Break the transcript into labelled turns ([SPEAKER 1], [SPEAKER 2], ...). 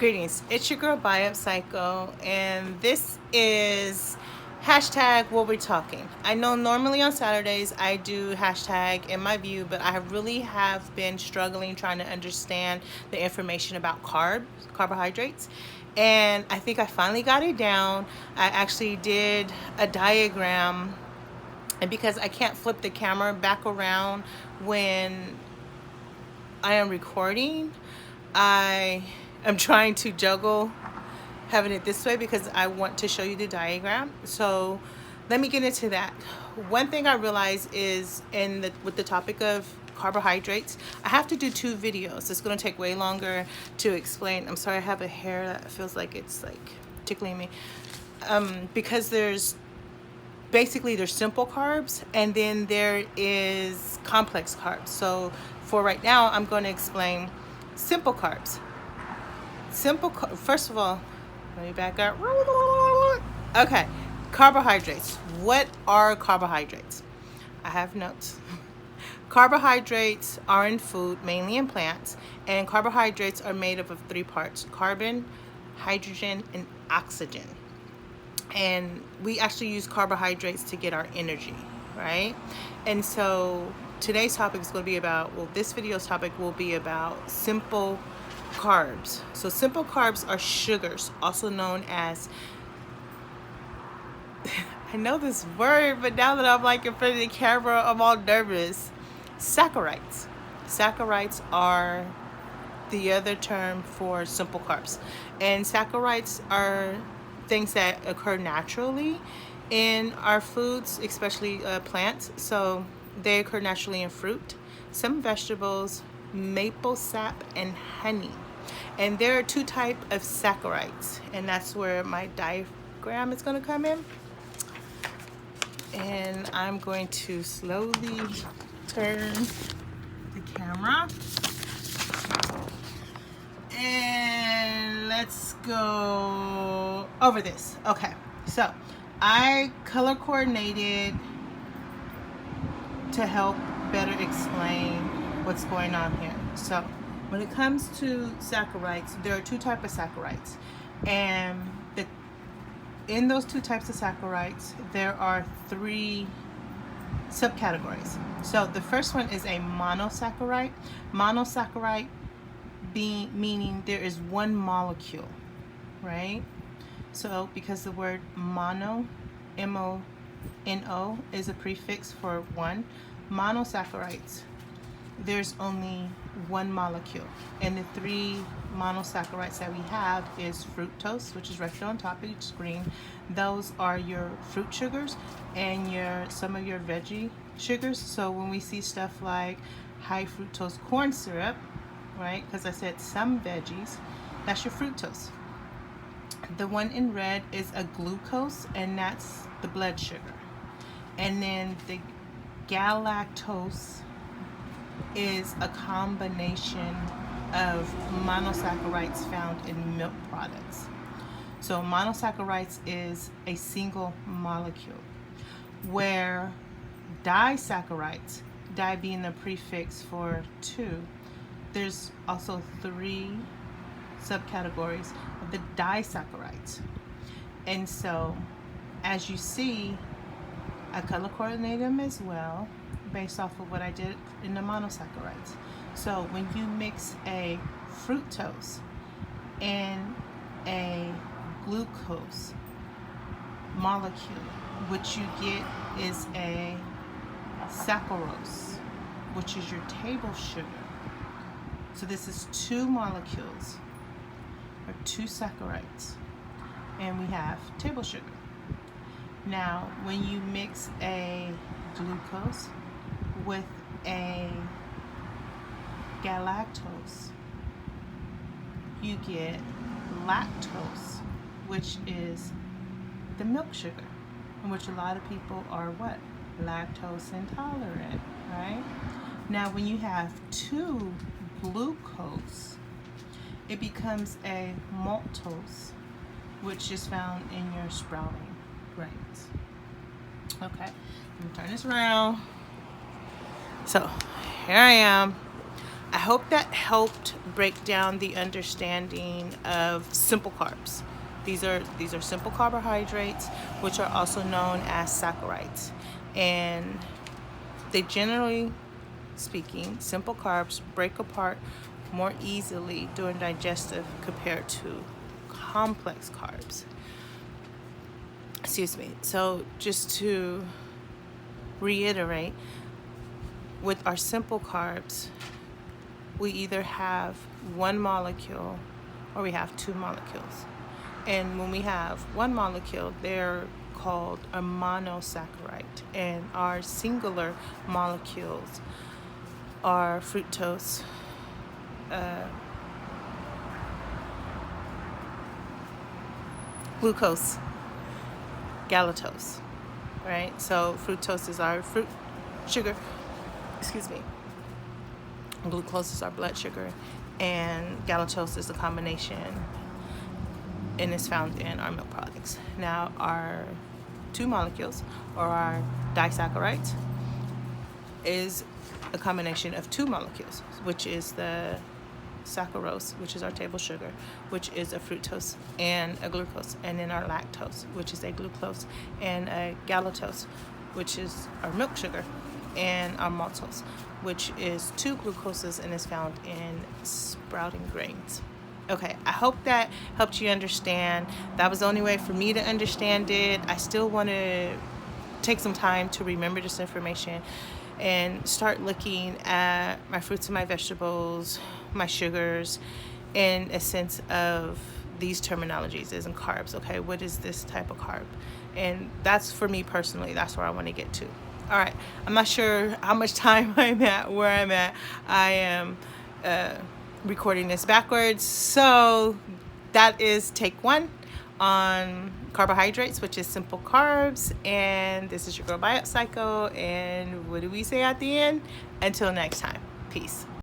[SPEAKER 1] Greetings, it's your girl B.A.Y.E Upcycle, and this is hashtag what we're talking. I know normally on Saturdays I do hashtag in my view, but I really have been struggling trying to understand the information about carbohydrates, and I think I finally got it down. I actually did a diagram, and because I can't flip the camera back around when I am recording, I am trying to juggle having it this way because I want to show you the diagram. So let me get into that. One thing I realize is with the topic of carbohydrates, I have to do 2 videos. It's going to take way longer to explain. I'm sorry, I have a hair that feels like it's like tickling me. Because there's simple carbs, and then there is complex carbs. So for right now, I'm going to explain simple carbs. First of all, let me back up. Okay, carbohydrates. What are carbohydrates? I have notes. Carbohydrates are in food, mainly in plants, and carbohydrates are made up of 3 parts: carbon, hydrogen, and oxygen. And we actually use carbohydrates to get our energy, right? And so today's topic is going to be about, well, this video's topic will be about simple carbs. So simple carbs are sugars, also known as, I know this word, but now that I'm like in front of the camera, I'm all nervous. Saccharides. Saccharides are the other term for simple carbs. And saccharides are things that occur naturally in our foods, especially plants. So they occur naturally in fruit, some vegetables, maple sap, and honey. And there are 2 types of saccharides, and that's where my diagram is going to come in. And I'm going to slowly turn the camera. And let's go over this. Okay, so I color coordinated to help better explain what's going on here. So when it comes to saccharides, there are 2 types of saccharides, and in those 2 types of saccharides, there are 3 subcategories. So the first one is a monosaccharide. Monosaccharide meaning there is 1 molecule, right? So because the word mono, M-O-N-O, is a prefix for 1, monosaccharides, there's only 1 molecule. And the 3 monosaccharides that we have is fructose, which is right here on top of your screen. Those are your fruit sugars and some of your veggie sugars. So when we see stuff like high fructose corn syrup, right, because I said some veggies, that's your fructose. The one in red is a glucose, and that's the blood sugar. And then the galactose is a combination of monosaccharides found in milk products. So monosaccharides is a single molecule, where disaccharides, di being the prefix for 2, there's also 3 subcategories of the disaccharides. And so as you see, I color coordinate them as well based off of what I did in the monosaccharides. So when you mix a fructose and a glucose molecule, what you get is a Sucrose, which is your table sugar. So this is 2 molecules, or 2 saccharides, and we have table sugar. Now, when you mix a glucose with a galactose, you get lactose, which is the milk sugar, in which a lot of people are what? Lactose intolerant, right? Now, when you have 2 glucose, it becomes a maltose, which is found in your sprouting grains. Okay, let me turn this around. So here I am. I hope that helped break down the understanding of simple carbs. These are simple carbohydrates, which are also known as saccharides. And they generally speaking, simple carbs break apart more easily during digestive compared to complex carbs. Excuse me. So just to reiterate, with our simple carbs, we either have one molecule or we have two molecules. And when we have one molecule, they're called a monosaccharide. And our singular molecules are fructose, glucose, galactose, right? So fructose is our fruit sugar, excuse me. Glucose is our blood sugar, and galactose is a combination, and is found in our milk products. Now, our two molecules, or our disaccharides, is a combination of two molecules, which is the Sucrose, which is our table sugar, which is a fructose and a glucose, and then our lactose, which is a glucose and a galactose, which is our milk sugar, and our maltose, which is two glucoses and is found in sprouting grains. Okay, I hope that helped you understand. That was the only way for me to understand it. I still want to take some time to remember this information and start looking at my fruits and my vegetables, my sugars, in a sense of these terminologies as in carbs. Okay, what is this type of carb? And that's, for me personally, that's where I want to get to. All right, I'm not sure how much time I'm at, where I'm at. I am recording this backwards. So that is take one on carbohydrates, which is simple carbs. And this is your girl B.A.Y.E Upcycle. And what do we say at the end? Until next time, peace.